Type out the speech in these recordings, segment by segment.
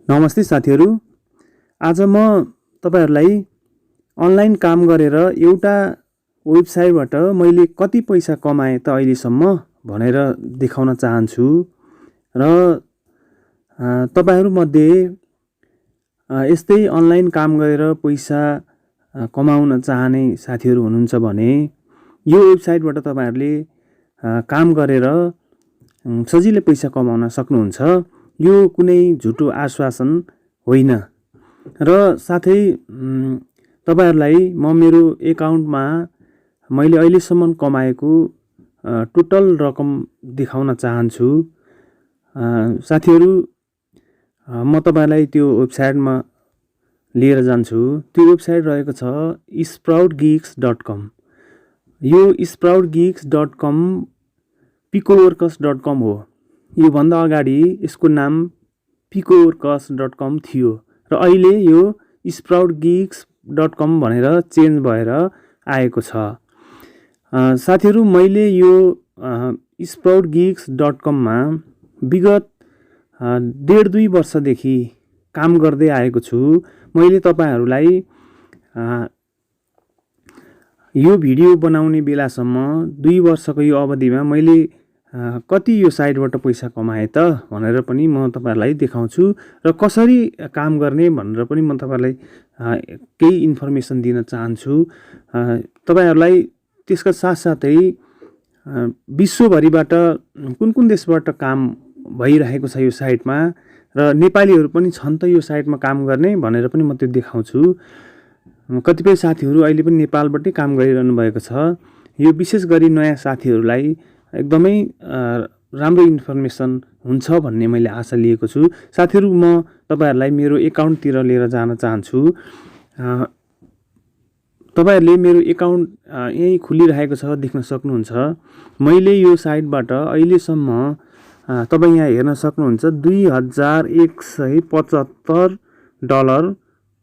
नमस्ते साथीहरू। आज म तपाईहरुलाई अनलाइन काम गरेर एउटा वेबसाइटबाट मैले कति पैसा कमाए त अहिलेसम्म भनेर देखाउन चाहन्छु र तपाईहरु मध्ये यस्तै अनलाइन काम गरेर पैसा कमाउन चाहने साथीहरू हुनुहुन्छ भने यो वेबसाइटबाट तपाईहरुले काम गरेर सजिलै पैसा कमाउन सक्नुहुन्छ। यो कुनै झुटो आश्वासन होइन र साथै तपाईहरुलाई म मेरो एकाउन्टमा मैले अहिलेसम्म कमाएको टोटल रकम देखाउन चाहन्छु। साथीहरू म तपाईहरुलाई त्यो वेबसाइटमा लिएर जान्छु। त्यो वेबसाइट रहेको छ sproutgigs.com। यो sproutgigs.com picoworkers.com हो। यो भन्दा अगाडि यसको नाम picoworkers.com थियो र अहिले यो sproutgigs.com भनेर चेन्ज भएर आएको छ। साथीहरू मैले यो sproutgigs.com मा विगत 1.5-2 वर्षदेखि काम गर्दै आएको छु। मैले तपाईहरुलाई यो भिडियो बनाउने बेलासम्म 2 वर्षको यो अवधिमा मैले कति यो साइटबाट पैसा कमाए त भनेर पनि म तपाईहरुलाई देखाउँछु र कसरी काम गर्ने भनेर पनि म तपाईहरुलाई केही इन्फर्मेसन दिन चाहन्छु। तपाईहरुलाई त्यसका साथसाथै विश्वभरिबाट कुन देशबाट काम भइरहेको छ यो साइटमा र नेपालीहरु पनि छन् त यो साइटमा काम गर्ने भनेर पनि म त्यो देखाउँछु। कतिपय साथीहरु अहिले पनि नेपालबाटै काम गरिरहनु भएको छ। यो विशेष गरी नयाँ साथीहरुलाई एकदमै राम्रो इन्फर्मेसन हुन्छ भन्ने मैले आशा लिएको छु। साथीहरु म तपाईहरुलाई मेरो एकाउन्टतिर लिएर जान चाहन्छु। तपाईहरुले मेरो एकाउन्ट यही खुलिरहेको छ, देख्न सक्नुहुन्छ। मैले यो साइटबाट अहिलेसम्म तपाई यहाँ हेर्न सक्नुहुन्छ $2175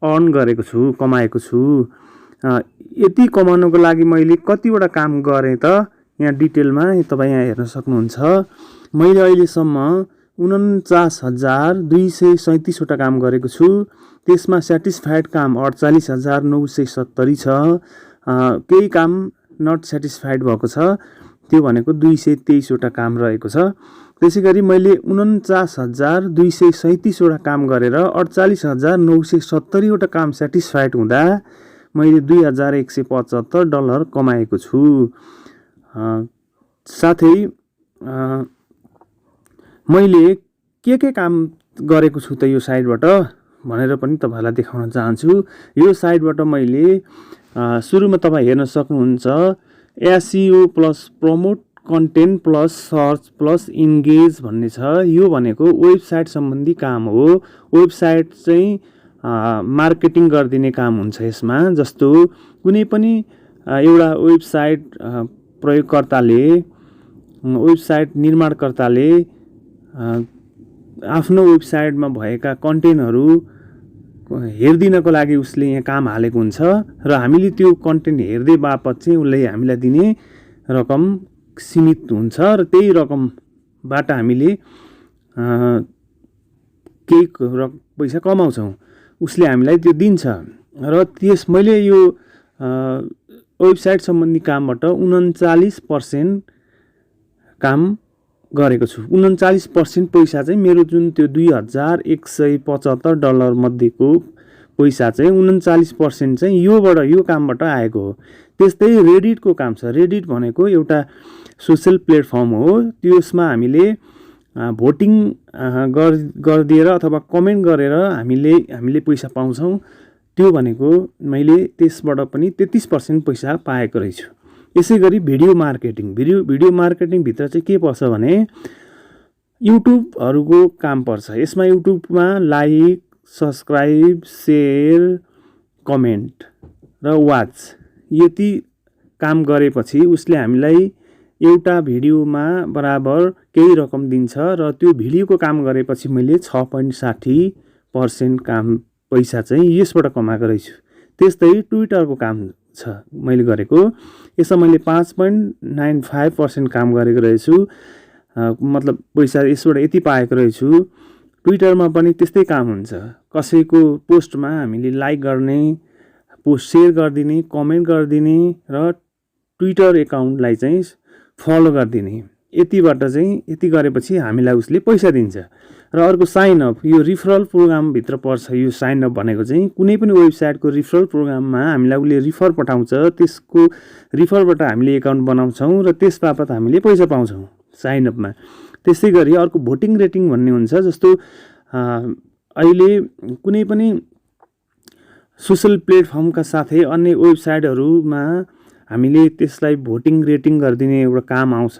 अर्न गरेको छु, कमाएको छु। यति कमाउनको लागि मैले कतिवटा काम गरे त यहाँ डिटेलमा तपाई यहाँ हेर्न सक्नुहुन्छ। मैले अहिलेसम्म 49,237 वटा काम गरेको छु। त्यसमा स्याटिस्फाइड काम 48,970 छ। केही काम नट स्याटिस्फाइड भएको छ, त्यो भनेको 223 वटा काम रहेको छ। त्यसैगरी मैले 49,237 वटा काम गरेर 48,970 वटा काम स्याटिस्फाइड हुँदा मैले $2,175 कमाएको छु। साथै मैले के काम गरेको छु त यो साइटबाट भनेर पनि तपाईहरुलाई देखाउन चाहन्छु। यो साइटबाट मैले सुरुमा तपाई हेर्न सक्नुहुन्छ SEO plus promote content plus search plus engage भन्ने छ। यो भनेको वेबसाइट सम्बन्धी काम हो। वेबसाइट चाहिँ मार्केटिङ गरिदिने काम हुन्छ यसमा। जस्तो कुनै पनि एउटा वेबसाइट प्रयोगकर्ताले, वेबसाइट निर्माणकर्ताले आफ्नो वेबसाइटमा भएका कन्टेन्टहरु हेर्दिनको लागि उसले यहाँ काम हालेको हुन्छ र हामीले त्यो कन्टेन्ट हेर्दै बापत चाहिँ उसले हामीलाई दिने रकम सीमित हुन्छ र त्यही रकमबाट हामीले केही पैसा कमाउँछौं। उसले हामीलाई त्यो दिन्छ र त्यस मैले यो वेबसाइट सम्बन्धी कामबाट 39% काम गरेको छु। 39% पैसा चाहिँ मेरो जुन त्यो $2,175 मध्येको पैसा चाहिँ 39% चाहिँ यो कामबाट आएको हो। त्यस्तै रेडिटको काम छ। रेडिट भनेको एउटा सोशल प्लेटफर्म हो। त्यसमा हामीले भोटिङ गरिदिएर अथवा कमेन्ट गरेर हामीले पैसा पाउँछौं। त्यो भनेको मैले त्यसबाट पनि 33% पैसा पाएको रहेछु। यसैगरी भिडियो मार्केटिङ भित्र चाहिँ के पर्छ भने युट्युबहरुको काम पर्छ। यसमा युट्युबमा लाइक, सब्स्क्राइब, शेयर, कमेन्ट र वाच यति काम गरेपछि उसले हामीलाई एउटा भिडियोमा बराबर केही रकम दिन्छ र त्यो भिडियोको काम गरेपछि मैले 6.60% काम पैसा चाहिँ यसबाट कमाएको रहेछु। त्यस्तै ट्विटरको काम छ मैले गरेको। यसमा मैले 5.95% काम गरेको रहेछु। मतलब पैसा यसबाट यति पाएको रहेछु। ट्विटरमा पनि त्यस्तै काम हुन्छ। कसैको पोस्टमा हामीले लाइक गर्ने, पोस्ट सेयर गरिदिने, कमेन्ट गरिदिने र ट्विटर एकाउन्टलाई चाहिँ फलो गरिदिने। यतिबाट चाहिँ यति गरेपछि हामीलाई उसले पैसा दिन्छ। र अर्को साइन अप, यो रिफरल प्रोग्रामभित्र पर्छ। यो साइन अप भनेको चाहिँ कुनै पनि वेबसाइटको रिफरल प्रोग्राममा हामीलाई उसले रिफर पठाउँछ, त्यसको रिफरबाट हामीले एकाउन्ट बनाउँछौँ र त्यस बापत हामीले पैसा पाउँछौँ साइन अपमा। त्यसै गरी अर्को भोटिङ रेटिङ भन्ने हुन्छ। जस्तो अहिले कुनै पनि सोसल प्लेटफर्मका साथै अन्य वेबसाइटहरूमा हामीले त्यसलाई भोटिङ रेटिङ गरिदिने एउटा काम आउँछ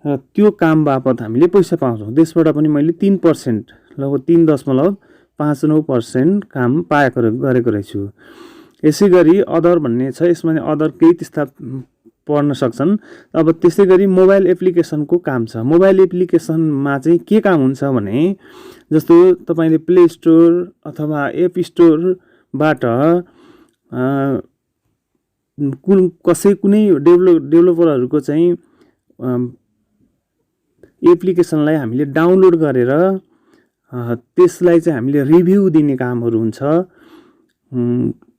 र त्यो काम बापत हामीले पैसा पाउँछौँ। त्यसबाट पनि मैले 3%, लगभग 3.59% काम गरेको रहेछु। यसै गरी अदर भन्ने छ, यसमा अदर केही त्यस्ता पढ्न सक्छन्। अब त्यसै गरी मोबाइल एप्लिकेसनको काम छ। मोबाइल एप्लिकेसनमा चाहिँ के काम हुन्छ भने, जस्तो तपाईँले प्ले स्टोर अथवा एप स्टोरबाट कुनै डेभलोपरहरूको चाहिँ एप्लिकेसनलाई हामीले डाउनलोड गरेर त्यसलाई चाहिँ हामीले रिभ्यू दिने कामहरू हुन्छ।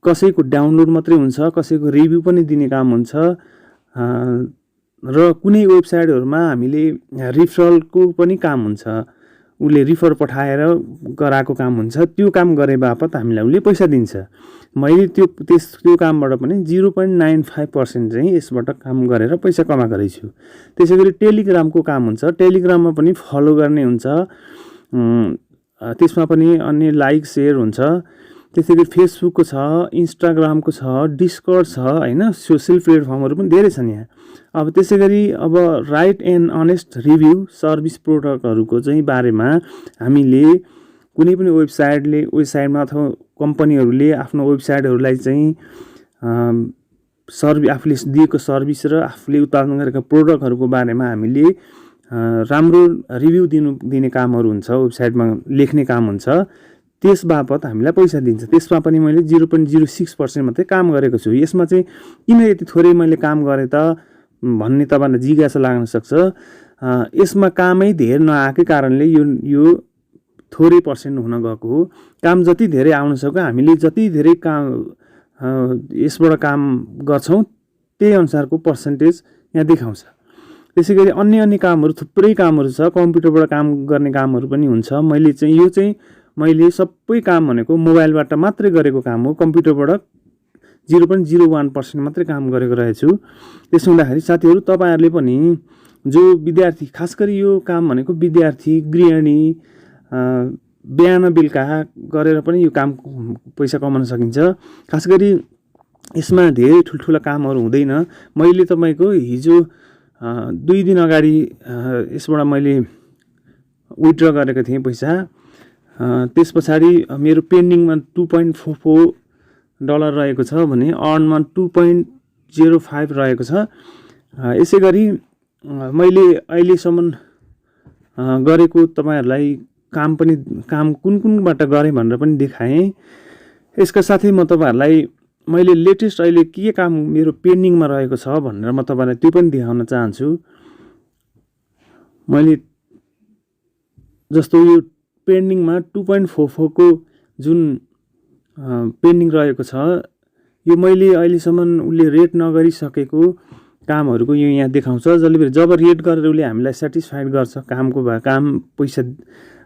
कसैको डाउनलोड मात्रै हुन्छ, कसैको रिभ्यू पनि दिने काम हुन्छ। र कुनै वेबसाइटहरूमा हामीले रिफरलको पनि काम हुन्छ। उसले रिफर पठाएर गराएको काम हुन्छ। त्यो काम गरे बापत हामीलाई उसले पैसा दिन्छ। मैले त्यो कामबाट पनि 0.95% चाहिँ यसबाट काम गरेर पैसा कमाएको रहेछु। त्यसै गरी टेलिग्रामको काम हुन्छ। टेलिग्राममा पनि फलो गर्ने हुन्छ, त्यसमा पनि अन्य लाइक सेयर हुन्छ। त्यसै गरी फेसबुकको छ, इन्स्टाग्रामको छ, डिस्कर्ड छ, होइन, सोसियल प्लेटफर्महरू पनि धेरै छन् यहाँ। अब त्यसै गरी अब right and honest review service प्रोडक्टहरूको चाहिँ बारेमा हामीले कुनै पनि वेबसाइटमा अथवा कम्पनीहरूले आफ्नो वेबसाइटहरूलाई चाहिँ आफूले दिएको सर्भिस र आफूले उत्पादन गरेका प्रोडक्टहरूको बारेमा हामीले राम्रो रिभ्यू दिने कामहरू हुन्छ, वेबसाइटमा लेख्ने काम हुन्छ। त्यस बापत हामीलाई पैसा दिन्छ। त्यसमा पनि मैले 0.06% मात्रै काम गरेको छु। यसमा चाहिँ किन यति थोरै मैले काम गरेँ त भन्ने तपाईँलाई जिज्ञासा लाग्न सक्छ। यसमा कामै धेरै नआएकै कारणले यो थोरै पर्सेन्ट हुन गएको हो। काम जति धेरै आउन सक्यो, हामीले जति धेरै काम यसबाट काम गर्छौँ त्यही अनुसारको पर्सेन्टेज यहाँ देखाउँछ। त्यसै गरी अन्य कामहरू, थुप्रै कामहरू छ। कम्प्युटरबाट काम गर्ने कामहरू पनि हुन्छ। मैले सबै काम भनेको मोबाइलबाट मात्रै गरेको काम हो। कम्प्युटरबाट 0.01% मात्रै काम गरेको रहेछु। त्यसो हुँदाखेरि साथीहरू, तपाईँहरूले पनि जो विद्यार्थी, खास गरी यो काम भनेको विद्यार्थी, गृहिणी, बिहान बेलुका गरेर पनि यो काम पैसा कमाउन सकिन्छ। खास गरी यसमा धेरै ठुल्ठुला कामहरू हुँदैन। मैले तपाईँको हिजो 2 दिन अगाडि यसबाट मैले विथड्र गरेको थिएँ पैसा। त्यस पछाडि मेरो पेन्डिङमा $2.44 रहेको छ भने अर्नमा 2.05 रहेको छ। यसै गरी मैले अहिलेसम्म गरेको तपाईँहरूलाई काम कुनबाट गरेँ भनेर पनि देखाएँ। यसका साथै म तपाईँहरूलाई मैले लेटेस्ट अहिले के काम मेरो पेन्डिङमा रहेको छ भनेर म तपाईँलाई त्यो पनि देखाउन चाहन्छु। मैले जस्तो यो पेन्डिङमा 2.44 को जुन पेन्डिङ रहेको छ, यो मैले अहिलेसम्म उसले रेट नगरिसकेको कामहरूको यो यहाँ देखाउँछ। जब रेट गरेर उसले हामीलाई सेटिस्फाइड गर्छ, काम पैसा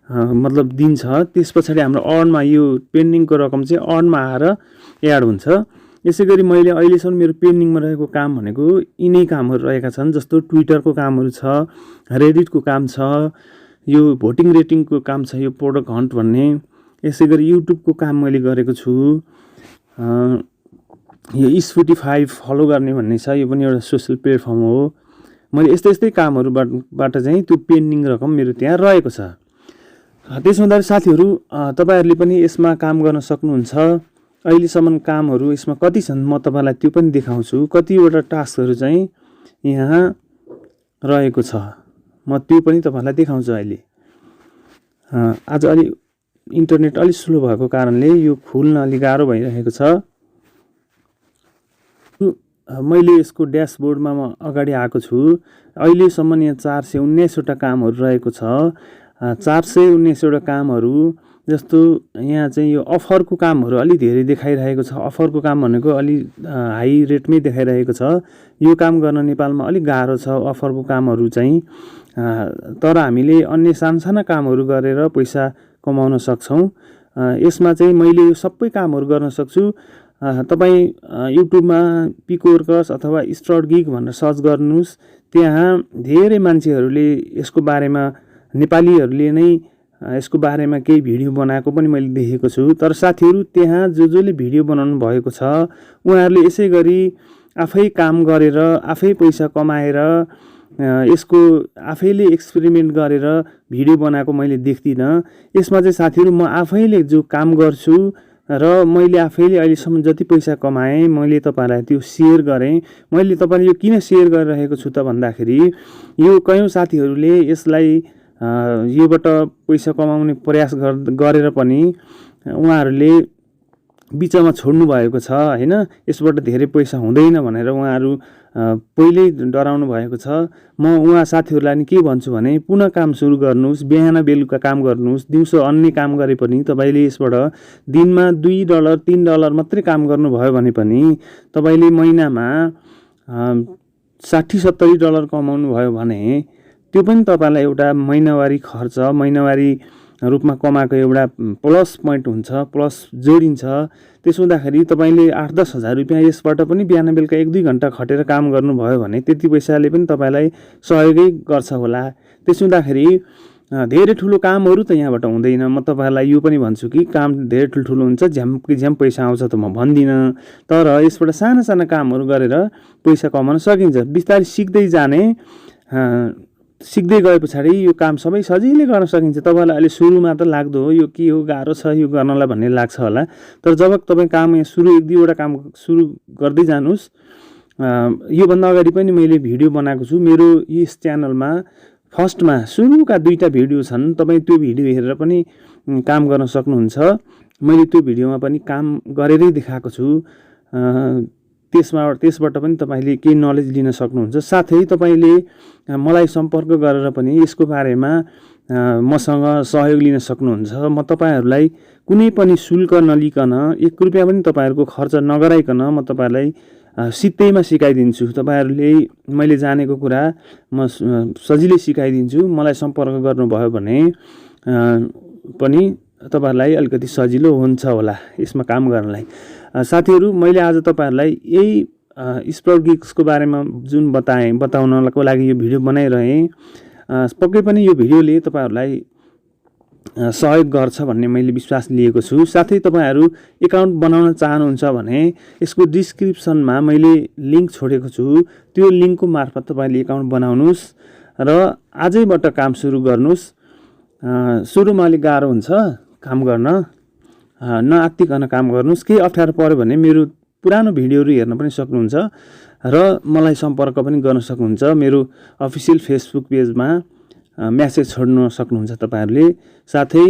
मतलब दिन्छ, त्यस पछाडि हाम्रो अर्नमा यो पेन्डिङको रकम चाहिँ अर्नमा आएर एड हुन्छ। यसै गरी मैले अहिलेसम्म मेरो पेन्डिङमा रहेको काम भनेको यिनै कामहरू रहेका छन्। जस्तो ट्विटरको कामहरू छ, रेडिटको काम छ, यो भोटिङ रेटिङको काम छ, यो प्रोडक्ट हन्ट भन्ने। यसै गरी युट्युबको काम मैले गरेको छु। यो स्पोटिफाई फलो गर्ने भन्ने छ, यो पनि एउटा सोसियल प्लेटफर्म हो। मैले यस्तै कामहरूबाट चाहिँ त्यो पेन्डिङ रकम मेरो त्यहाँ रहेको छ। त्यसो हुँदाखेरि साथीहरू, तपाईँहरूले पनि यसमा काम गर्न सक्नुहुन्छ। अहिलेसम्म कामहरू यसमा कति छन् म तपाईँलाई त्यो पनि देखाउँछु। कतिवटा टास्कहरू चाहिँ यहाँ रहेको छ, म त्यो पनि तपाईँलाई देखाउँछु। अहिले आज अलि इन्टरनेट अलिक स्लो भएको कारणले यो खुल्न अलि गाह्रो भइरहेको छ। मैले यसको ड्यासबोर्डमा म अगाडि आएको छु। अहिलेसम्म यहाँ 419 वटा कामहरू रहेको छ। 419 वटा कामहरू जस्तो यहाँ चाहिँ यो अफरको कामहरू अलि धेरै देखाइरहेको छ। अफरको काम भनेको अलि हाई रेटमै देखाइरहेको छ। यो काम गर्न नेपालमा अलिक गाह्रो छ अफरको कामहरू चाहिँ। तर हामीले अन्य सानसाना कामहरू गरेर पैसा कमाउन सक्छौँ। यसमा चाहिँ मैले यो सबै कामहरू गर्न सक्छु। तपाईँ युट्युबमा पिकवर्कर्स अथवा स्प्राउटगिग भनेर सर्च गर्नुहोस्। त्यहाँ धेरै मान्छेहरूले यसको बारेमा नेपालीहरूले नै यसको बारेमा केही भिडियो बनाएको पनि मैले देखेको छु। तर साथीहरू त्यहाँ जसले भिडियो बनाउनु भएको छ उहाँहरूले यसै गरी आफै काम गरेर आफै पैसा कमाएर यसको आफैले एक्सपेरिमेन्ट गरेर भिडियो बनाएको मैले देख्दिनँ। यसमा चाहिँ साथीहरू म आफैले जो काम गर्छु र मैले आफैले अहिलेसम्म जति पैसा कमाएँ मैले तपाईँलाई त्यो सेयर गरेँ। मैले तपाईँलाई यो किन सेयर गरिरहेको छु त भन्दाखेरि यो कयौँ साथीहरूले यसलाई योबाट पैसा कमाउने प्रयास गरेर पनि उहाँहरूले बिचमा छोड्नु भएको छ हैन। यसबाट धेरै पैसा हुँदैन भनेर उहाँहरू पहिल्यै डराउनु भएको छ। म उहाँ साथीहरूलाई नि के भन्छु भने पुनः काम सुरु गर्नुहोस्। बिहान बेलुका काम गर्नुहोस्। दिउँसो अन्य काम गरे पनि तपाईँले यसबाट दिनमा $2 $3 मात्रै काम गर्नुभयो भने पनि तपाईँले महिनामा $60-70 कमाउनु भयो भने त्यो पनि तपाईँलाई एउटा महिनावारी खर्च महिनावारी रूपमा कमाएको एउटा प्लस पोइन्ट हुन्छ, प्लस जोडिन्छ। त्यसो हुँदाखेरि तपाईँले 8-10 हजार रुपियाँ यसबाट पनि बिहान बेलुका 1-2 घन्टा खटेर काम गर्नुभयो भने त्यति पैसाले पनि तपाईँलाई सहयोगै गर्छ होला। त्यसो हुँदाखेरि धेरै ठुलो कामहरू त यहाँबाट हुँदैन। म तपाईँलाई यो पनि भन्छु कि काम धेरै ठुल्ठुलो हुन्छ, झ्याम पैसा आउँछ त म भन्दिनँ। तर यसबाट साना साना कामहरू गरेर पैसा कमाउन सकिन्छ। बिस्तारै सिक्दै गए पछाडि यो काम सबै सजिलै गर्न सकिन्छ। तपाईँलाई अहिले सुरुमा त लाग्दो हो यो के हो गाह्रो छ यो गर्नलाई भन्ने लाग्छ होला। तर जब तपाईँ काम सुरु 1-2 वटा काम सुरु गर्दै जानुहोस्। योभन्दा अगाडि पनि मैले भिडियो बनाएको छु मेरो यस च्यानलमा। फर्स्टमा सुरुका 2टा भिडियो छन्। तपाईँ त्यो भिडियो हेरेर पनि काम गर्न सक्नुहुन्छ। मैले त्यो भिडियोमा पनि काम गरेरै देखाएको छु। त्यसबाट पनि तपाईँले केही नलेज लिन सक्नुहुन्छ। साथै तपाईँले मलाई सम्पर्क गरेर पनि यसको बारेमा मसँग सहयोग लिन सक्नुहुन्छ। म तपाईँहरूलाई कुनै पनि शुल्क नलिकन 1 रुपियाँ पनि तपाईँहरूको खर्च नगराइकन म तपाईँहरूलाई सित्तैमा सिकाइदिन्छु। तपाईँहरूले मैले जानेको कुरा म सजिलै सिकाइदिन्छु। मलाई सम्पर्क गर्नुभयो भने पनि तपाईँहरूलाई अलिकति सजिलो हुन्छ होला यसमा काम गर्नलाई। साथीहरू मैले आज तपाईँहरूलाई यही स्प्राउटगिग्सको बारेमा जुन बताउनको लागि यो भिडियो बनाइरहेँ। पक्कै पनि यो भिडियोले तपाईँहरूलाई सहयोग गर्छ भन्ने मैले विश्वास लिएको छु। साथै तपाईँहरू एकाउन्ट बनाउन चाहनुहुन्छ भने यसको डिस्क्रिप्सनमा मैले लिङ्क छोडेको छु। त्यो लिङ्कको मार्फत तपाईँले एकाउन्ट बनाउनुहोस् र आजैबाट काम सुरु गर्नुहोस्। सुरुमा अलिक गाह्रो हुन्छ काम गर्न, नआत्तिकन काम गर्नुहोस्। केही अप्ठ्यारो पर्यो भने मेरो पुरानो भिडियोहरू हेर्न पनि सक्नुहुन्छ र मलाई सम्पर्क पनि गर्न सक्नुहुन्छ। मेरो अफिसियल फेसबुक पेजमा म्यासेज छोड्न सक्नुहुन्छ तपाईँहरूले। साथै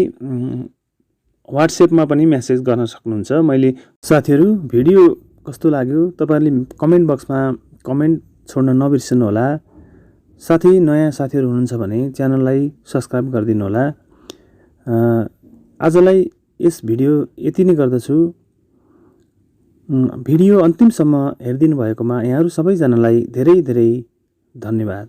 व्हाट्सएपमा पनि म्यासेज गर्न सक्नुहुन्छ। मैले साथीहरू भिडियो कस्तो लाग्यो तपाईँहरूले कमेन्ट बक्समा कमेन्ट छोड्न नबिर्सनु होला। साथै नयाँ साथीहरू हुनुहुन्छ भने च्यानललाई सब्स्क्राइब गरिदिनु होला। आजलाई यस भिडियो यति नै गर्दछु। भिडियो अन्तिमसम्म हेरिदिनु भएकोमा यहाँहरू सबैजनालाई धेरै धेरै धन्यवाद।